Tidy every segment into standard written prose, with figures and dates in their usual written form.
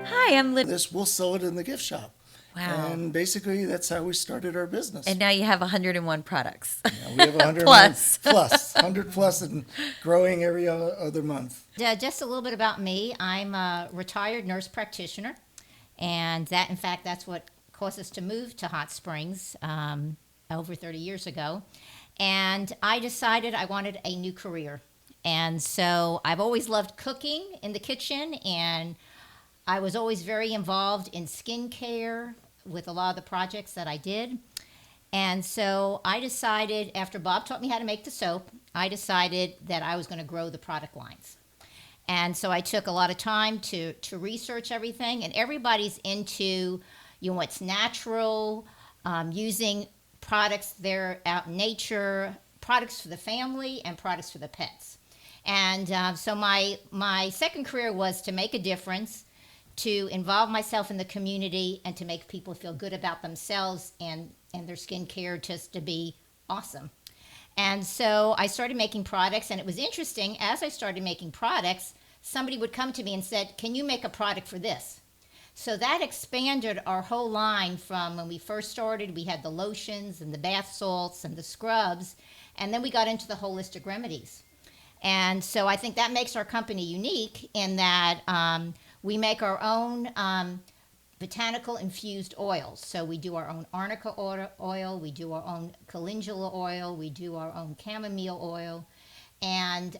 Hi, I'm Lydia. We'll sell it in the gift shop. Wow. And basically, that's how we started our business. And now you have 101 products. Yeah, we have 100 Plus. plus, 100 plus, and growing every other month. Just a little bit about me. I'm a retired nurse practitioner, and in fact, that's what caused us to move to Hot Springs over 30 years ago. And I decided I wanted a new career. And so I've always loved cooking in the kitchen, and I was always very involved in skincare with a lot of the projects that I did. And so I decided, after Bob taught me how to make the soap, I decided that I was going to grow the product lines. And so I took a lot of time to research everything, and everybody's into, what's natural, using products that are out in nature, products for the family, and products for the pets. And so my second career was to make a difference, to involve myself in the community, and to make people feel good about themselves and their skincare, just to be awesome. And so I started making products, and it was interesting. As I started making products, somebody would come to me and said, "Can you make a product for this?" So that expanded our whole line. From when we first started, we had the lotions and the bath salts and the scrubs, and then we got into the holistic remedies. And so I think that makes our company unique in that we make our own botanical infused oils. So we do our own arnica oil, we do our own calendula oil, we do our own chamomile oil. And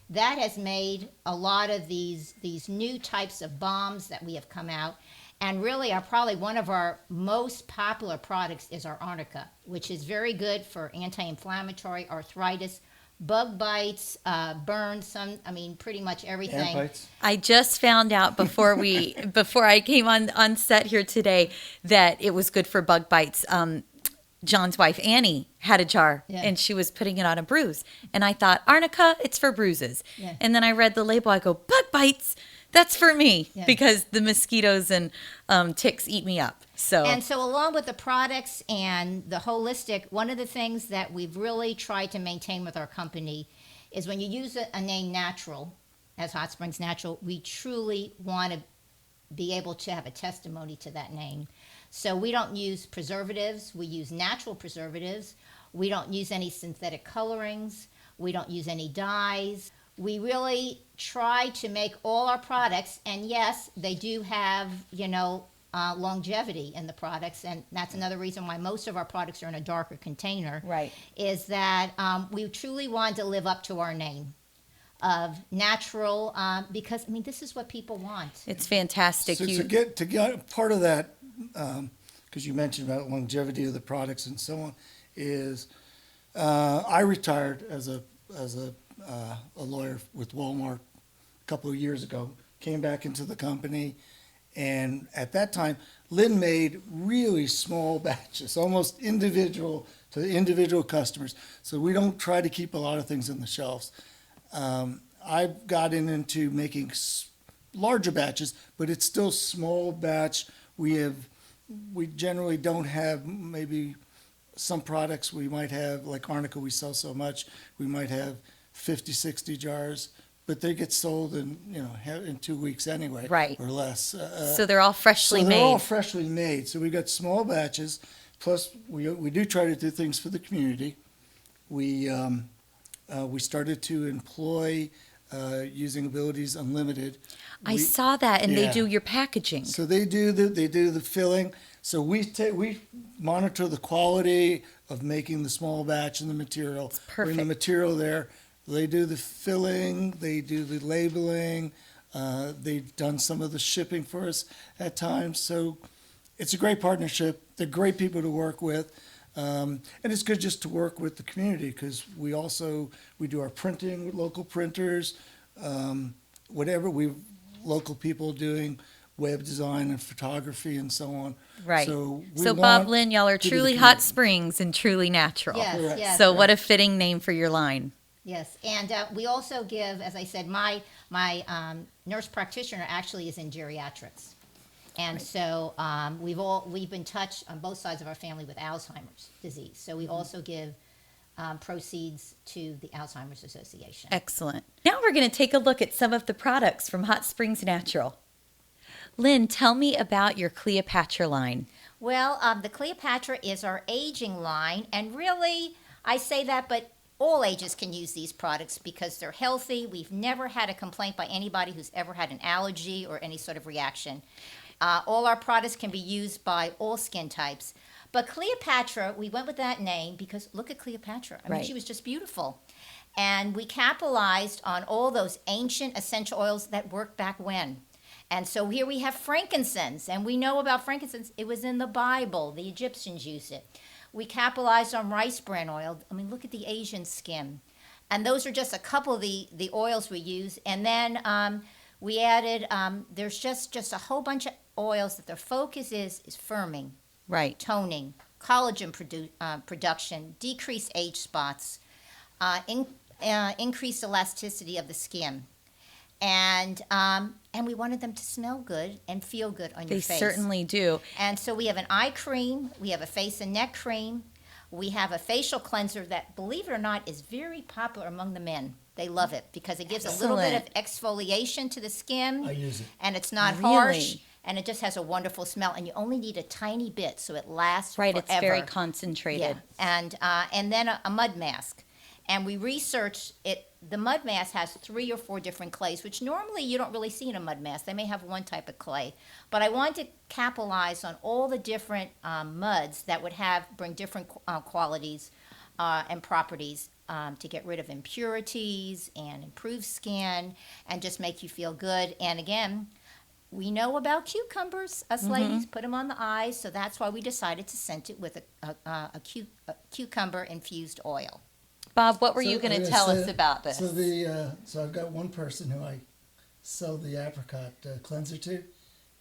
that has made a lot of these new types of balms that we have come out. And really, probably one of our most popular products is our arnica, which is very good for anti-inflammatory, arthritis, bug bites, burns, pretty much everything. Bites. I just found out before I came on set here today that it was good for bug bites. John's wife Annie had a jar, and she was putting it on a bruise, and I thought, arnica, it's for bruises. Yeah. And then I read the label. I go, bug bites, that's for me, because the mosquitoes and ticks eat me up. And so along with the products and the holistic, one of the things that we've really tried to maintain with our company is when you use a name natural, as Hot Springs Natural, we truly want to be able to have a testimony to that name. So we don't use preservatives. We use natural preservatives. We don't use any synthetic colorings. We don't use any dyes. We really try to make all our products, and yes, they do have, longevity in the products, and that's another reason why most of our products are in a darker container. Right. Is that we truly want to live up to our name of natural, because this is what people want. It's fantastic. So to get part of that, because you mentioned about longevity of the products and so on, is I retired as a lawyer with Walmart a couple of years ago. Came back into the company, and at that time, Lynn made really small batches, almost individual to individual customers. So we don't try to keep a lot of things in the shelves. I've gotten into making larger batches, but it's still small batch. We generally don't have, maybe some products we might have, like arnica, we sell so much, we might have 50, 60 jars, but they get sold in 2 weeks anyway, Right. or less. So they're all freshly so made. they're all freshly made. So we got small batches. Plus, we do try to do things for the community. We started to employ using Abilities Unlimited. I saw that, and they Yeah. do your packaging. So they do the filling. So we monitor the quality of making the small batch and the material. perfect. Bring the material there. They do the filling. They do the labeling. They've done some of the shipping for us at times. So it's a great partnership. They're great people to work with. And it's good just to work with the community, because we do our printing with local printers, local people doing web design and photography and so on. Right. So Bob, Lynn, y'all are to the truly Hot community. Springs and truly natural. Yes, Correct. yes. So what a fitting name for your line. Yes, and we also give, as I said, my nurse practitioner actually is in geriatrics, and so we've been touched on both sides of our family with Alzheimer's disease. So we also give proceeds to the Alzheimer's Association. Excellent. Now we're going to take a look at some of the products from Hot Springs Natural. Lynn, tell me about your Cleopatra line. Well, the Cleopatra is our aging line, and really, I say that, but all ages can use these products because they're healthy. We've never had a complaint by anybody who's ever had an allergy or any sort of reaction. All our products can be used by all skin types. But Cleopatra, we went with that name because look at Cleopatra. I mean, Right. she was just beautiful. And we capitalized on all those ancient essential oils that worked back when. And so here we have frankincense, and we know about frankincense. It was in the Bible. The Egyptians used it. We capitalized on rice bran oil. I mean, look at the Asian skin. And those are just a couple of the oils we use. And then we added, there's just a whole bunch of oils that their focus is firming, Right. toning, collagen production, decreased age spots, increased elasticity of the skin. And we wanted them to smell good and feel good on They your face. certainly do. And so we have an eye cream, we have a face and neck cream, we have a facial cleanser that, believe it or not, is very popular among the men. They love it because it gives a little bit of exfoliation to the skin. I use it. And it's not Really? harsh, and it just has a wonderful smell. And you only need a tiny bit, so it lasts Right, forever. it's very concentrated. Yeah, and then a mud mask. And we researched it. The mud mask has 3 or 4 different clays, which normally you don't really see in a mud mask. They may have one type of clay. But I wanted to capitalize on all the different muds that would bring different qualities and properties to get rid of impurities and improve skin and just make you feel good. And again, we know about cucumbers, us ladies, put them on the eyes. So that's why we decided to scent it with a cucumber-infused oil. Bob, what were So you going I'm to gonna tell say- us about this? So I've got one person who I sell the apricot cleanser to,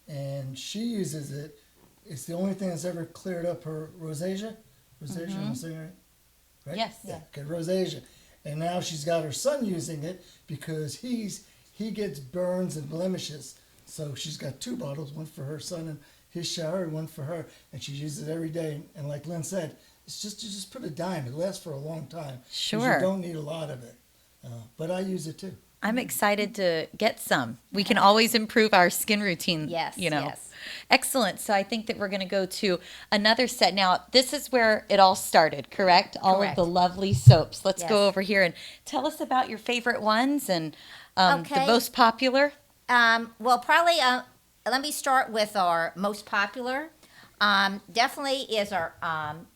and she uses it. It's the only thing that's ever cleared up her rosacea. Rosacea, am I saying it right? Yes. Yeah. Okay, rosacea. And now she's got her son using it because he gets burns and blemishes. So she's got 2 bottles, one for her son in his shower and one for her, and she uses it every day. And like Lynn said, it's just you just put a dime. It lasts for a long time. 'Cause Sure. You don't need a lot of it, but I use it too. I'm excited to get some. We can always improve our skin routine. Yes, yes. Excellent. So I think that we're going to go to another set. Now, this is where it all started, correct? All of Correct. the lovely soaps. Let's Yes. go over here and tell us about your favorite ones and the Okay. most popular. Well, probably let me start with our most popular. Definitely is our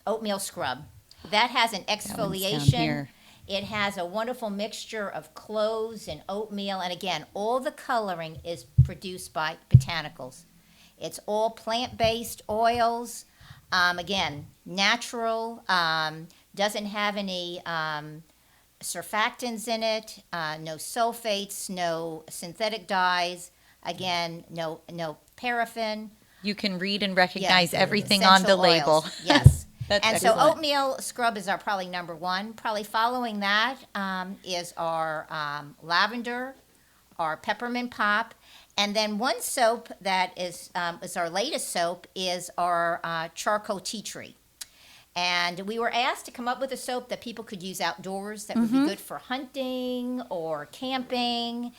oatmeal scrub. That has an one's down exfoliation. here. It has a wonderful mixture of cloves and oatmeal. And again, all the coloring is produced by botanicals. It's all plant-based oils. Again, natural. Doesn't have any surfactants in it. No sulfates. No synthetic dyes. Again, no paraffin. You can read and recognize Yeah, everything on the essential label. oils. Yes. That's And so excellent. oatmeal scrub is our probably number one. Probably following that is our lavender, our peppermint pop, and then one soap that is our latest soap is our charcoal tea tree. And we were asked to come up with a soap that people could use outdoors that would be good for hunting or camping.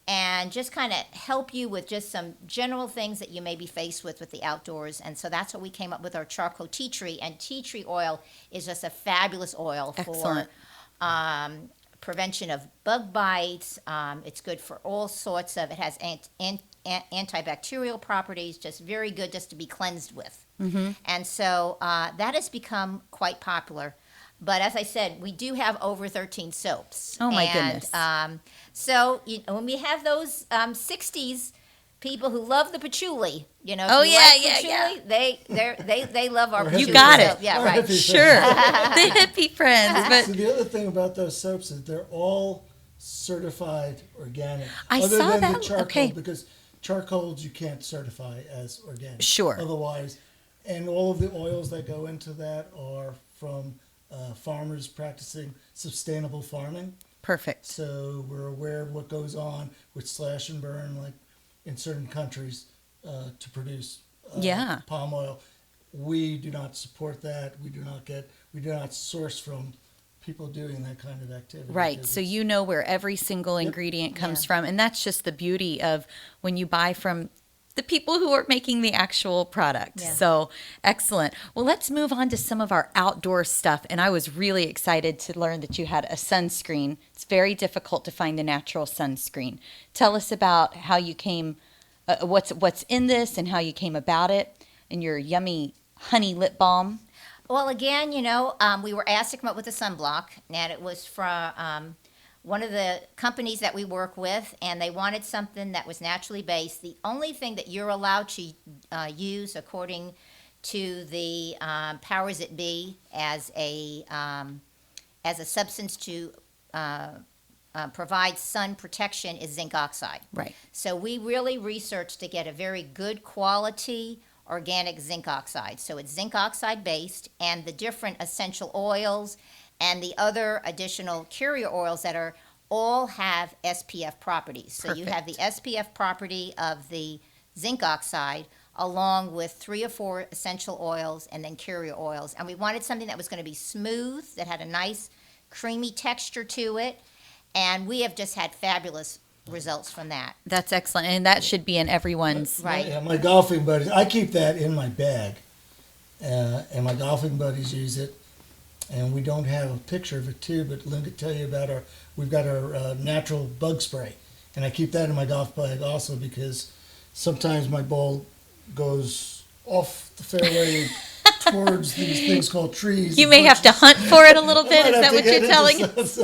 And just kind of help you with just some general things that you may be faced with the outdoors. And so that's what we came up with, our charcoal tea tree. And tea tree oil is just a fabulous oil Excellent. for prevention of bug bites. It's good for all sorts of, it has antibacterial properties, just very good just to be cleansed with. And so that has become quite popular. But as I said, we do have over 13 soaps. Oh, my And, goodness. So when we have those 60s people who love the patchouli, if Oh, you yeah, like yeah, patchouli, they love our Or patchouli You got soap. it. Yeah, Or right. hippie Sure. The hippie friends. So But the other thing about those soaps is they're all certified organic. I other saw than that. The charcoal, Okay. because charcoals you can't certify as organic. Sure. Otherwise, and all of the oils that go into that are from farmers practicing sustainable farming. perfect. So we're aware of what goes on with slash and burn, like in certain countries, to produce Yeah. palm oil. We do not support that. We do not source from people doing that kind of activity. Right. because So it's- you know where every single Yep. ingredient comes Yeah. from. And that's just the beauty of when you buy from the people who are making the actual product. Yeah. So excellent. Well, let's move on to some of our outdoor stuff. And I was really excited to learn that you had a sunscreen. It's very difficult to find the natural sunscreen. Tell us about how you came, what's in this and how you came about it, and your yummy honey lip balm. Well, again, we were asked to come up with a sunblock, and it was from one of the companies that we work with, and they wanted something that was naturally based. The only thing that you're allowed to use, according to the powers that be, as a substance to provide sun protection is zinc oxide. Right. So we really researched to get a very good quality organic zinc oxide. So it's zinc oxide based, and the different essential oils and the other additional carrier oils that are all have SPF properties. So you have the SPF property of the zinc oxide along with 3 or 4 essential oils and then carrier oils. And we wanted something that was going to be smooth, that had a nice creamy texture to it. And we have just had fabulous results from that. That's excellent. And that should be in everyone's. Right. Yeah, my golfing buddies, I keep that in my bag, and my golfing buddies use it. And we don't have a picture of it too, but Lynn could tell you about we've got our natural bug spray. And I keep that in my golf bag also because sometimes my ball goes off the fairway towards these things called trees. You may have to hunt for it a little bit. Is that what you're telling us?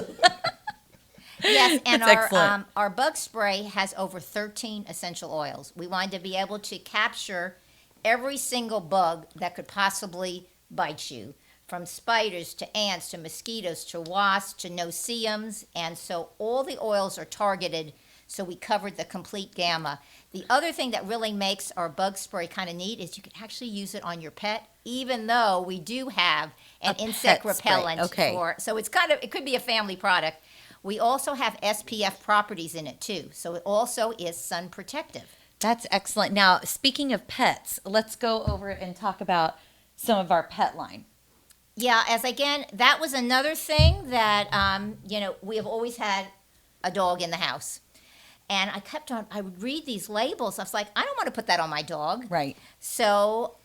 Yes, and That's excellent. our bug spray has over 13 essential oils. We wanted to be able to capture every single bug that could possibly bite you, from spiders to ants to mosquitoes to wasps to no-see-ums, and so all the oils are targeted, so we covered the complete gamma. The other thing that really makes our bug spray kind of neat is you can actually use it on your pet, even though we do have an insect pet spray. repellent Okay. so it could be a family product. We also have SPF properties in it too, so it also is sun protective. That's excellent. Now, speaking of pets, let's go over and talk about some of our pet line. Yeah, that was another thing that, we have always had a dog in the house. And I would read these labels. I was like, I don't want to put that on my dog. Right. So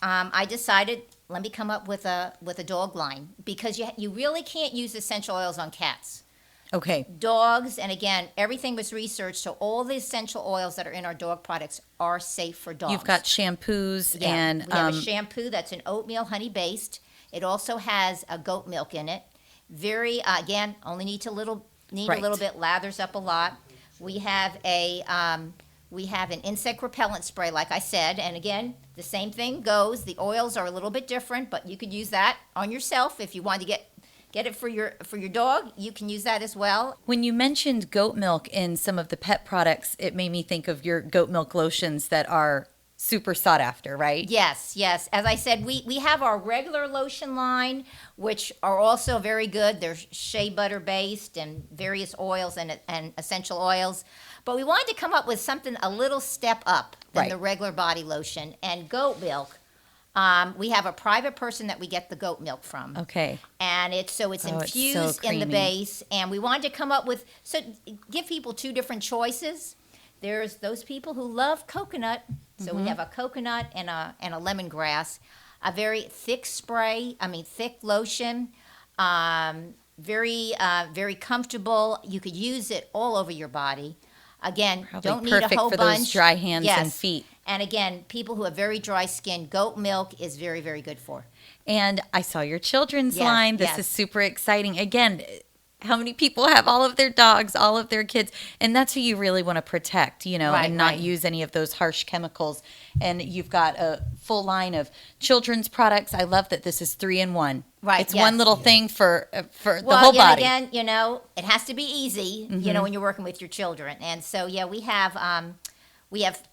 I decided, let me come up with a dog line, because you really can't use essential oils on cats. Okay. Dogs, and again, everything was researched, so all the essential oils that are in our dog products are safe for dogs. You've got shampoos Yeah, and we have a shampoo that's an oatmeal honey based. It also has a goat milk in it. Very again, only need Right. a little bit. Lathers up a lot. We have an insect repellent spray, like I said, and again, the same thing goes. The oils are a little bit different, but you could use that on yourself if you want to get it for your dog. You can use that as well. when you mentioned goat milk in some of the pet products, it made me think of your goat milk lotions that are super sought after, right? Yes. As I said, we have our regular lotion line, which are also very good. They're shea butter based and various oils and essential oils. But we wanted to come up with something a little step up than Right. the regular body lotion. And goat milk, we have a private person that we get the goat milk from. Okay. And it's so infused in the creamy. base. And we wanted to come up with, give people 2 different choices. There's those people who love coconut. So we have a coconut and a lemongrass, a very thick thick lotion, very comfortable. You could use it all over your body. Again, Probably don't need perfect a whole for bunch. those dry hands and Yes. feet. And again, people who have very dry skin, goat milk is very, very good for. And I saw your children's Yes, line. This yes. is super exciting. Again, how many people have all of their dogs, all of their kids? And that's who you really want to protect, Right, and not right. use any of those harsh chemicals. And you've got a full line of children's products. I love that this is 3-in-1. Right, It's yes. one little thing for the Well, whole yeah, body. again, it has to be easy, when you're working with your children. And so, yeah, we have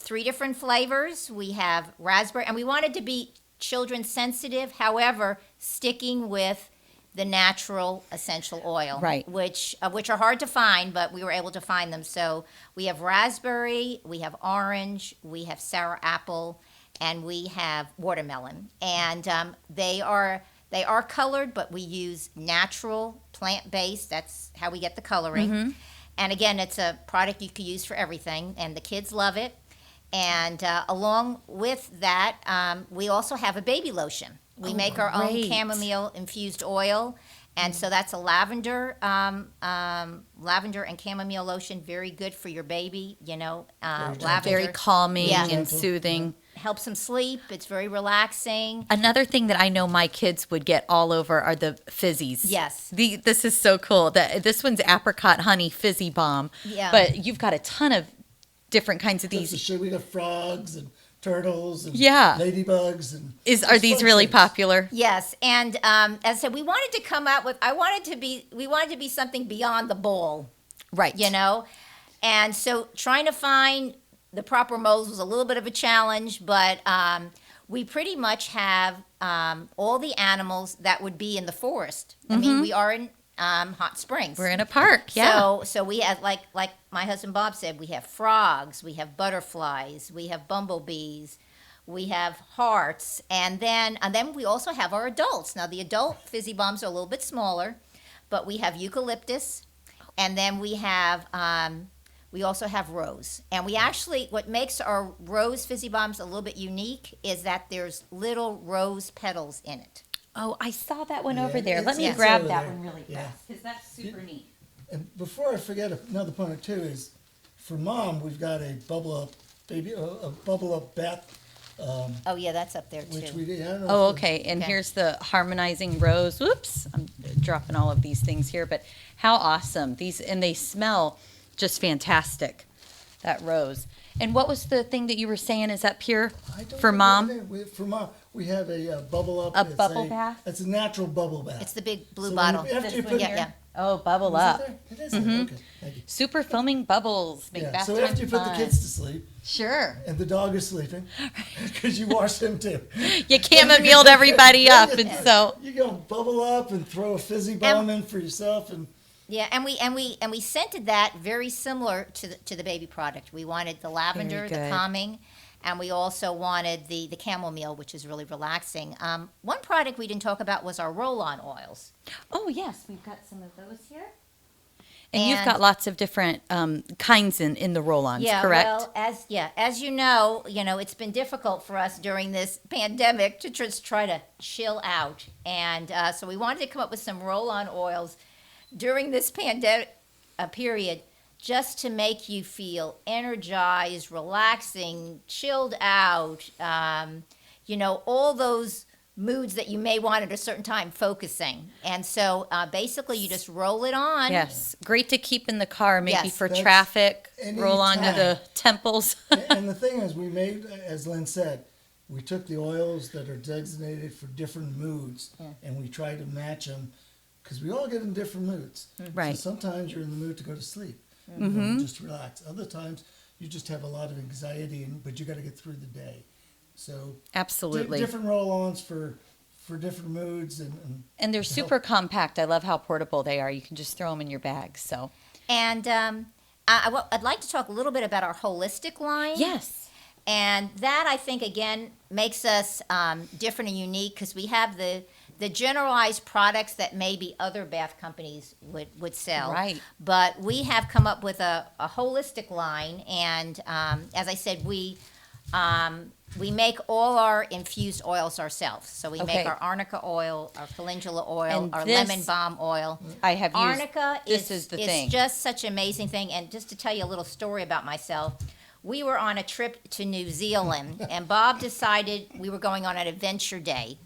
3 different flavors. We have raspberry, and we wanted to be children sensitive, however, sticking with the natural essential oil, Right. which are hard to find, but we were able to find them. So we have raspberry, we have orange, we have sour apple, and we have watermelon. And they are colored, but we use natural plant-based. That's how we get the coloring. And again, it's a product you could use for everything, and the kids love it. And along with that, we also have a baby lotion. We make our own great. chamomile infused oil. And so that's a lavender and chamomile lotion, very good for your baby, lavender. Very calming Yeah. and soothing. Helps them sleep. It's very relaxing. Another thing that I know my kids would get all over are the fizzies. Yes. This is so cool. This one's apricot honey fizzy bomb. Yeah. But you've got a ton of different kinds of That's the these. shit. We got frogs and turtles and Yeah. ladybugs and Are these fun really things. popular? Yes, and as I said, we wanted to come out with. We wanted to be something beyond the bowl, Right. and so trying to find the proper molds was a little bit of a challenge, but we pretty much have all the animals that would be in the forest. I mean, we are in Hot Springs. We're in a park. Yeah. So we have like my husband Bob said, we have frogs, we have butterflies, we have bumblebees, we have hearts, and then we also have our adults. Now the adult fizzy bombs are a little bit smaller, but we have eucalyptus, and then we have we also have rose. And we actually, what makes our rose fizzy bombs a little bit unique is that there's little rose petals in it. Oh, I saw that one Yeah, over there. Let me it's grab over that there. one really Yeah. fast because that's super neat. And before I forget, another point too is for mom, we've got a bubble up bath, Oh yeah, that's up there which too. we did. I don't know Oh, if okay. And Okay. here's the harmonizing rose. Whoops, I'm dropping all of these things here, but how awesome. And they smell just fantastic, that rose. And what was the thing that you were saying? Is that pure I don't for know mom? what it is. For mom, we have a bubble up. A It's bubble bath? It's a natural bubble bath. It's the big blue So bottle. after This you one put here? Yeah. Oh, bubble Was up. it there? It is there. Okay, thank you. Super foaming bubbles. Make Yeah. bath So time after you put fun. the kids to sleep Sure. and the dog is sleeping, because you wash him too. You chamomiled everybody up, and so You go bubble up and throw a fizzy bomb in for yourself, and Yeah, and we scented that very similar to the baby product. We wanted the lavender, the good. calming, and we also wanted the chamomile, which is really relaxing. One product we didn't talk about was our roll-on oils. oh yes, we've got some of those here. And you've And- got lots of different kinds in the roll-ons, Yeah, correct? well, as you know, it's been difficult for us during this pandemic to just try to chill out, and so we wanted to come up with some roll-on oils during this pandemic period, just to make you feel energized, relaxing, chilled out. All those moods that you may want at a certain time, focusing. And so basically, you just roll it on. Yes, great to keep in the car, maybe Yes. for That's traffic. any Roll onto time. the temples. and the thing is, we made, as Lynn said, we took the oils that are designated for different moods, and we try to match them, because we all get in different moods. Right. So sometimes you're in the mood to go to sleep, you want to just relax. Other times you just have a lot of anxiety, but you got to get through the day. So Absolutely. different roll-ons for different moods, and And they're to super help. compact. I love how portable they are. You can just throw them in your bag. So And I'd like to talk a little bit about our holistic line. yes, And that, I think, again, makes us different and unique because we have the generalized products that maybe other bath companies would sell. Right. But we have come up with a holistic line. And as I said, we make all our infused oils ourselves. So we Okay. make our arnica oil, our calendula oil, And our this- lemon balm oil. I have used. Arnica this is the thing. just such an amazing thing. And just to tell you a little story about myself, we were on a trip to New Zealand, and Bob decided we were going on an adventure day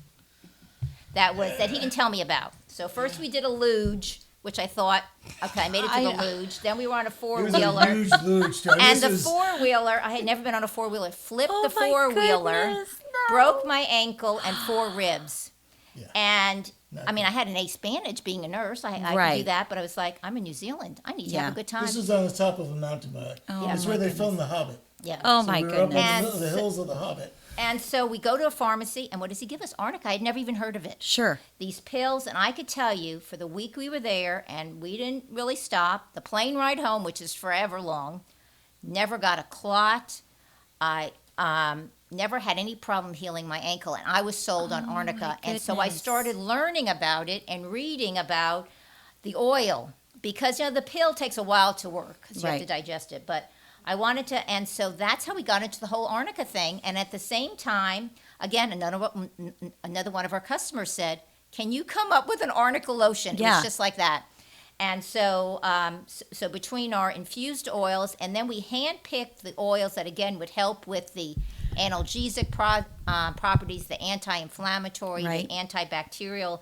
that he can tell me about. So first we did a luge, which I thought, okay, I made it to the luge. Then we were on a it was a four-wheeler. huge luge. Too. And This the was- four-wheeler, I had never been on a four-wheeler, flipped Oh the my four-wheeler, goodness, no. broke my ankle and 4 ribs. Yeah. And Not I mean, I had an ace bandage being a nurse. I could do Right. that, but I was like, I'm in New Zealand. I need to Yeah. have a good time. This was on the top of a mountain bike. Oh, That's my where they filmed The Hobbit. Yeah. Oh So my we were up goodness. on the hills of The Hobbit. And so we go to a pharmacy, and what does he give us? Arnica. I had never even heard of it. Sure. These pills, and I could tell you, for the week we were there, and we didn't really stop, the plane ride home, which is forever long, never got a clot. I never had any problem healing my ankle, and I was sold on Arnica. And so I goodness. started learning about it and reading about the oil, because, the pill takes a while to work, because you have to Right. digest it. But I wanted to, and so that's how we got into the whole arnica thing. And at the same time, again, another one of our customers said, "Can you come up with an arnica lotion?" It Yeah. was just like that. And so, so between our infused oils, and then we handpicked the oils that again would help with the analgesic properties, the anti-inflammatory, Right. the antibacterial,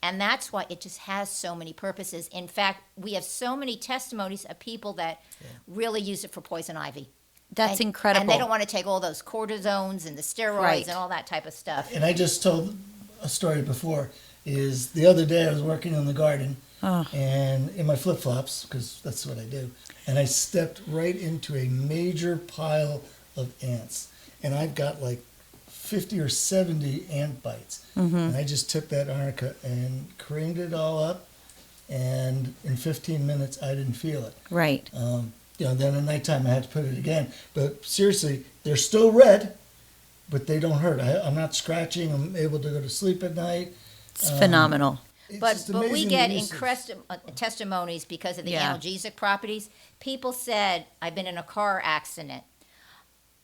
and that's why it just has so many purposes. In fact, we have so many testimonies of people that really use it for poison ivy. That's And- incredible. And they don't want to take all those cortisones and the steroids Right. and all that type of stuff. And I just told a story before, is the other day I was working in the garden Oh. and in my flip-flops, because that's what I do, and I stepped right into a major pile of ants. And I've got like 50 or 70 ant bites. And I just took that arnica and creamed it all up, and in 15 minutes I didn't feel it. Right. Then at nighttime I had to put it again. But seriously, they're still red, but they don't hurt. I'm not scratching. I'm able to go to sleep at night. It's phenomenal. It's But just we amazing get the usage. testimonies because of the Yeah. analgesic properties. People said, "I've been in a car accident.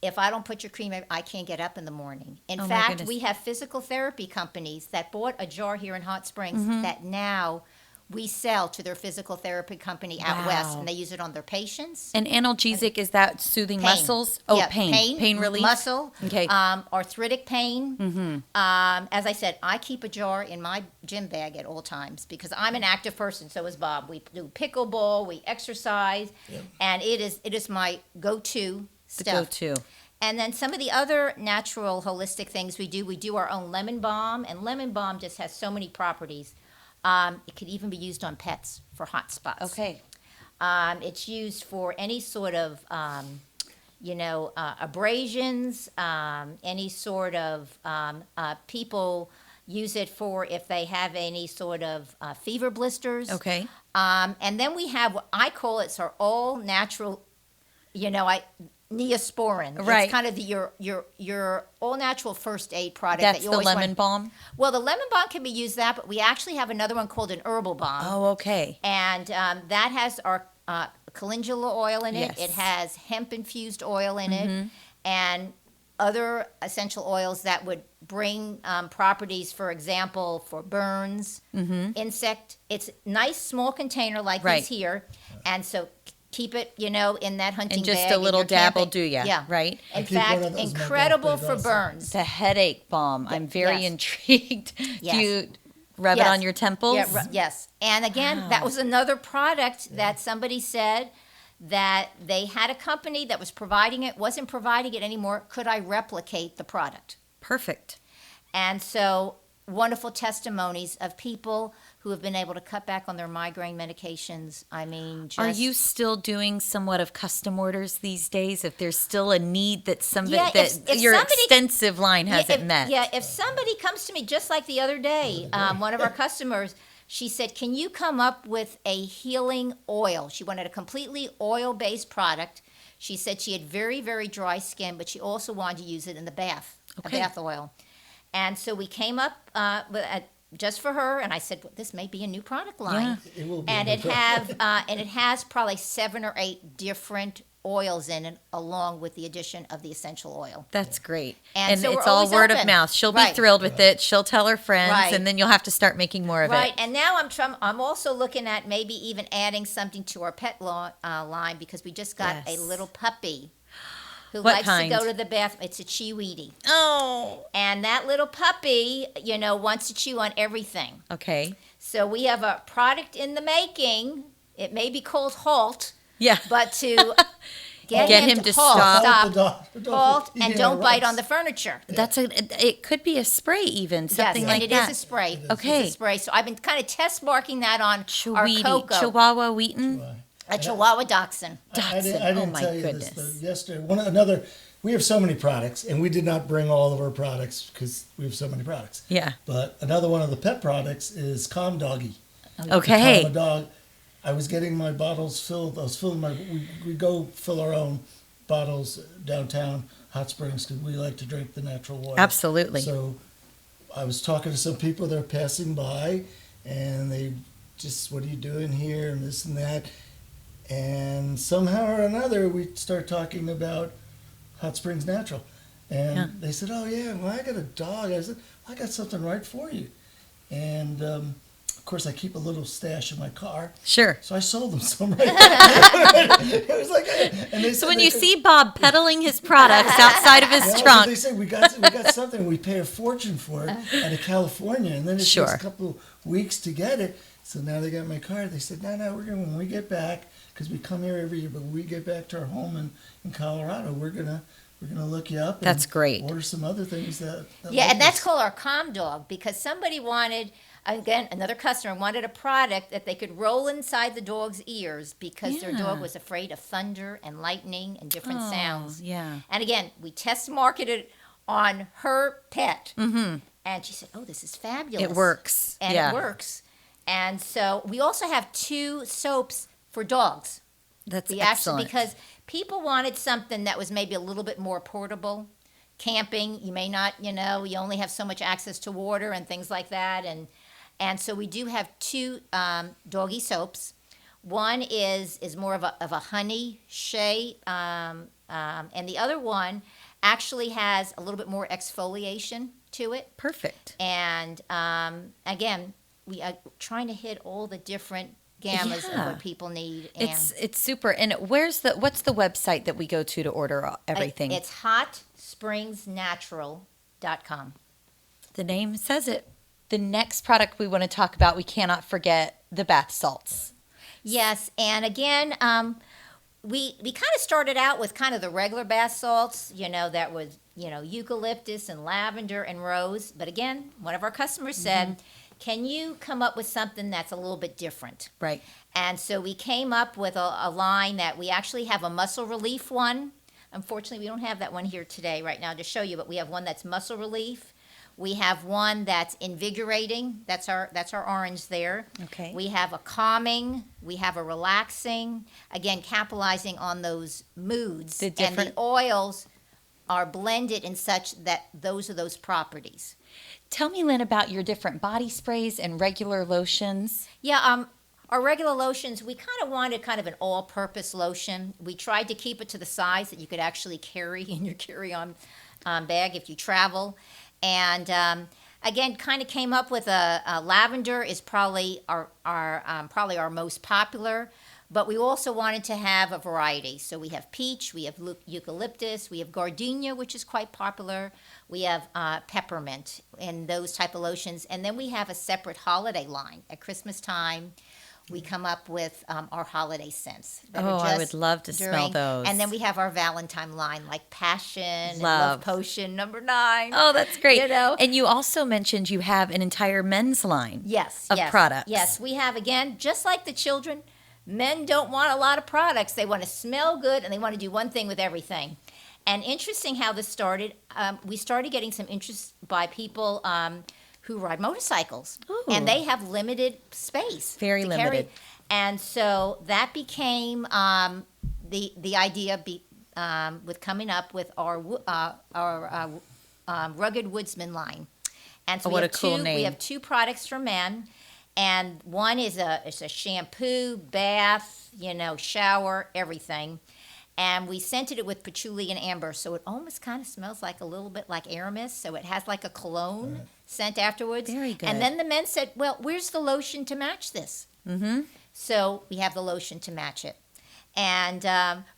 If I don't put your cream, I can't get up in the morning." In Oh, my fact, goodness. we have physical therapy companies that bought a jar here in Hot Springs Mm-hmm. that now we sell to their physical therapy company out west, Wow. and they use it on their patients. And analgesic, is that soothing Pain. muscles? Oh, Yeah, pain. Pain relief? muscle, Okay. arthritic pain. Mm-hmm. As I said, I keep a jar in my gym bag at all times because I'm an active person. So is Bob. We do pickleball, we exercise, and it is my go-to The stuff. go-to. And then some of the other natural holistic things we do our own lemon balm, and lemon balm just has so many properties. It could even be used on pets for hot spots. Okay. It's used for any sort of, abrasions, any sort of, people use it for if they have any sort of fever blisters. Okay. And then we have what I call it's our all natural, Neosporin. Right. It's kind of your all natural first aid product That's that you the always lemon want. balm? Well, the lemon balm can be used that, but we actually have another one called an herbal balm. Oh, okay. And that has our calendula oil in it. Yes. It has hemp infused oil in it, and other essential oils that would bring properties, for example, for burns, insect. It's nice small container like Right. this here, and so keep it, in that hunting And just bag a in little your dab will camping. do ya, Yeah, right? In I keep one fact, of those in my incredible backpack for also. burns. It's a headache balm. I'm very Yes. intrigued. Yes. Do you rub it Yes. on your temples? Yeah, yes. And again, that was another product that somebody said that they had a company that was providing it, wasn't providing it anymore. Could I replicate the product? Perfect. And so wonderful testimonies of people who have been able to cut back on their migraine medications. I mean, just... Are you still doing somewhat of custom orders these days? If there's still a need that somebody Yeah, if your somebody- extensive line hasn't if, met. Yeah, if somebody comes to me, just like the other day, one of our customers, she said, "Can you come up with a healing oil?" She wanted a completely oil-based product. She said she had very, very dry skin, but she also wanted to use it in the bath, Okay. a bath oil. And so we came up just for her, and I said, well, "This may be a new product line." It will be And a it new has probably 7 or 8 different oils in it, along with the addition of the essential oil. That's great. And so it's we're all always word of open. mouth. She'll be Right. thrilled with it. She'll tell her friends, Right. and then you'll have to start making more of Right, it. and now I'm also looking at maybe even adding something to our pet line because we just got Yes. a little puppy who What likes kind? to go to the bathroom. It's a Chiweenie. Oh. And that little puppy, wants to chew on everything. Okay. So we have a product in the making. It may be called Halt, Yeah. but to get, him to stop. Halt the dog. halt, Eating and our don't bite rocks. on the furniture. It could be a spray even, something yes, like and it that. is a spray. Okay. It's a spray. So I've been kind of test marking that on our Chiweenie, cocoa. Chihuahua Wheaton. A Chihuahua Dachshund. Dachshund. I didn't Oh, my tell you goodness. this though. Yesterday, we have so many products, and we did not bring all of our products because we have so many products. Yeah. But another one of the pet products is Calm Doggy. Okay. Calm a dog. I was getting my bottles filled. I was filling we go fill our own bottles downtown Hot Springs because we like to drink the natural water. Absolutely. So I was talking to some people that are passing by, and they just, "What are you doing here?" and this and that. And somehow or another, we start talking about Hot Springs Natural. And they said, oh, yeah, well, I got a dog. I said, I got something right for you. And, of course, I keep a little stash in my car. Sure. So I sold them some right there. It was like, and they So said when they you could- see Bob peddling his products outside of his Yeah, but trunk, they say we got something. We pay a fortune for it out of California, and then it Sure. takes a couple of weeks to get it. So now they got my car. They said, no, we're gonna when we get back, because we come here every year, but when we get back to our home in Colorado, we're gonna look you up. And That's great. Order some other things that Yeah, like and that's us. called our Calm Dog, because somebody wanted, again, another customer wanted a product that they could roll inside the dog's ears because their Yeah. dog was afraid of thunder and lightning and different sounds. yeah. And again, we test marketed on her pet. Mm-hmm. And she said, oh, this is fabulous. It works. And Yeah. it works. And so we also have 2 soaps for dogs. That's We excellent. actually, because people wanted something that was maybe a little bit more portable. Camping, you may not, you only have so much access to water and things like that. And so we do have 2 doggy soaps. One is more of a honey shea, and the other one actually has a little bit more exfoliation to it. Perfect. And again, we are trying to hit all the different gammas of Yeah. what people need. And It's super. And what's the website that we go to order everything? It's hotspringsnatural.com. The name says it. The next product we want to talk about, we cannot forget the bath salts. Yes, and again, we kind of started out with kind of the regular bath salts, that was, eucalyptus and lavender and rose. But again, one of our customers said, can you come up with something that's a little bit different? Right. And so we came up with a line that we actually have a muscle relief one. Unfortunately, we don't have that one here today right now to show you, but we have one that's muscle relief. We have one that's invigorating. That's our orange there. Okay. We have a calming. We have a relaxing. Again, capitalizing on those moods. The And different- the oils are blended in such that those are those properties. Tell me, Lynn, about your different body sprays and regular lotions. Yeah, our regular lotions, we kind of wanted kind of an all-purpose lotion. We tried to keep it to the size that you could actually carry in your carry-on bag if you travel. And again, kind of came up with a lavender is probably our most popular. But we also wanted to have a variety. So we have peach, we have eucalyptus, we have gardenia, which is quite popular. We have peppermint and those type of lotions. And then we have a separate holiday line. At Christmas time, we come up with our holiday scents. that are I just would love to smell those. And then we have our Valentine line, like Passion and Love. Love Potion #9. Oh, that's great. You know? And you also mentioned you have an entire men's line. Yes, of yes, products. Yes, we have, again, just like the children, men don't want a lot of products. They want to smell good and they want to do one thing with everything. And interesting how this started. We started getting some interest by people who ride motorcycles, Ooh. and they have limited space. Very to limited. And so that became the idea with coming up with our Rugged Woodsman line. And so Oh, what we a have cool We name. have 2 products for men, and one is a shampoo, bath, shower, everything. And we scented it with patchouli and amber, so it almost kind of smells like a little bit like Aramis. So it has like a cologne scent afterwards. Very good. And then the men said, "Well, where's the lotion to match this?" Mm-hmm. So we have the lotion to match it. And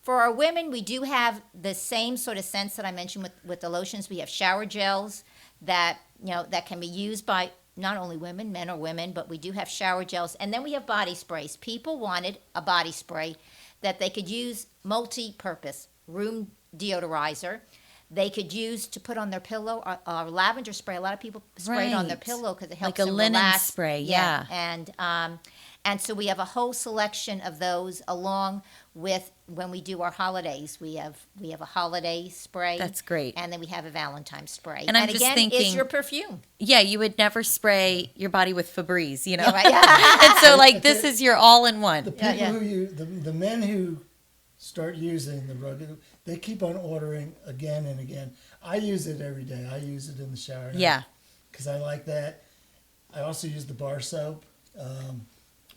for our women, we do have the same sort of scents that I mentioned with the lotions. We have shower gels that that can be used by not only women, men or women, but we do have shower gels. And then we have body sprays. People wanted a body spray that they could use multi-purpose, room deodorizer. They could use to put on their pillow. Our lavender spray, a lot of people spray it on their Right. pillow because it helps Like a them linen relax. spray, yeah. And so we have a whole selection of those along with when we do our holidays. We have a holiday spray. That's great. And then we have a Valentine spray. And I'm just again, thinking- it's your perfume. Yeah, you would never spray your body with Febreze, Yeah, right? and so, like, this is your all-in-one. The people yeah. the men who start using the Rugged, they keep on ordering again and again. I use it every day. I use it in the shower. Yeah. Because I like that. I also use the bar soap,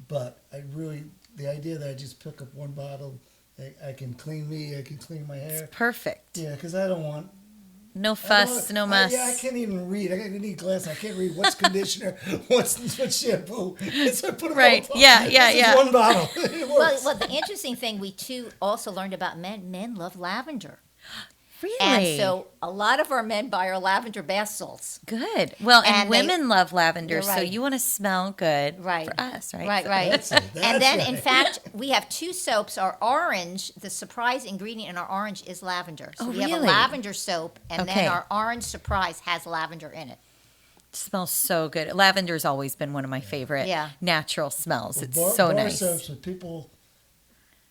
but I really the idea that I just pick up one bottle, I can clean me, I can clean my hair. Perfect. Yeah, because I don't want. No fuss, no mess. I can't even read. I need glasses. I can't read what's conditioner, what's shampoo. So I put them Right. all. Yeah. This is one bottle. It works. Well, the interesting thing we too also learned about men love lavender. Really? And so a lot of our men buy our lavender bath salts. Good. Well, and they- women love lavender, You're so right. you want to smell good Right. for us, right? Right, So- right. That's it. And then, That's in right. fact, we have 2 soaps. Our orange, the surprise ingredient in our orange is lavender. So Oh, we have a really? lavender soap, and Okay. then our orange surprise has lavender in it. It smells so good. Lavender's always been one of my favorite Yeah. natural smells. Well, It's so bar nice. soaps are people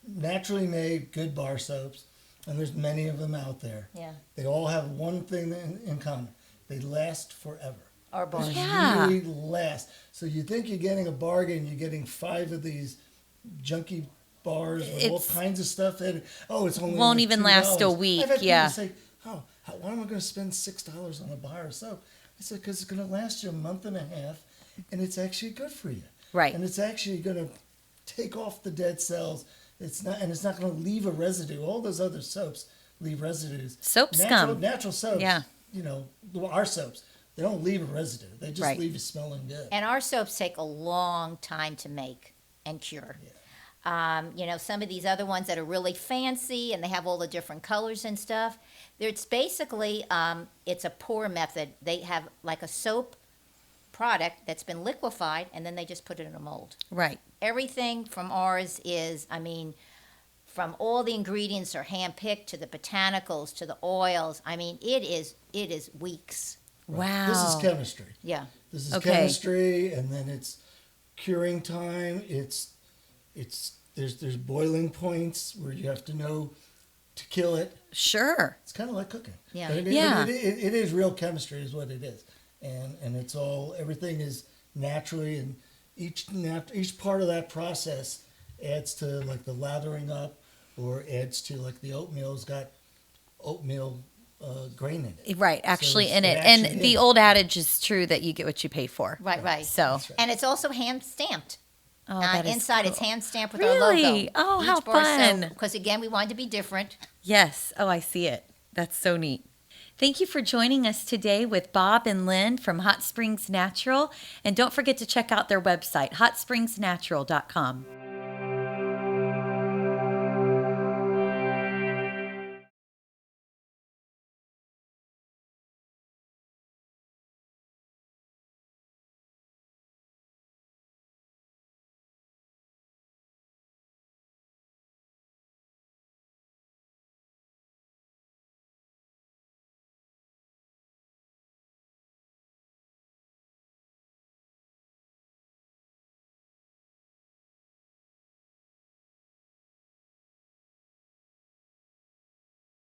naturally made good bar soaps, and there's many of them out there. Yeah. They all have one thing in common: they last forever. Our bar. Yeah. Really last. So you think you're getting a bargain, you're getting 5 of these junky bars with all It's- kinds of stuff in it. Oh, it's only Won't like even last a $2. week, I've had yeah. people say, "Oh, why am I going to spend $6 on a bar of soap?" I said, "Because it's going to last you a month and a half, and it's actually good for you. Right. And it's actually going to take off the dead cells. It's not going to leave a residue. All those other soaps leave residues. Soap scum. Natural soaps. Yeah. You know, our soaps. They don't leave a residue. They just Right. leave you smelling good. And our soaps take a long time to make and cure. Some of these other ones that are really fancy and they have all the different colors and stuff, it's basically, it's a pour method. They have like a soap product that's been liquefied and then they just put it in a mold. Right. Everything from ours is, from all the ingredients are hand-picked to the botanicals to the oils. It is weeks. Wow. This is chemistry. Yeah. This is Okay. chemistry, and then it's curing time. There's boiling points where you have to know to kill it. Sure. It's kind of like cooking. Yeah. But Yeah. it is real chemistry, is what it is, and it's all, everything is naturally, and each part of that process adds to like the lathering up, or adds to like the oatmeal's got oatmeal grain in it. Right. Actually it's in it. actually And in the it. old adage is true that you get what you pay for. Right. So, That's right. And it's also hand stamped. oh, that is Inside, it's cool. hand stamped with our logo. Really? Oh, how fun. Because again, we wanted to be different. Yes. Oh, I see it. That's so neat. Thank you for joining us today with Bob and Lynn from Hot Springs Natural. And don't forget to check out their website, hotspringsnatural.com.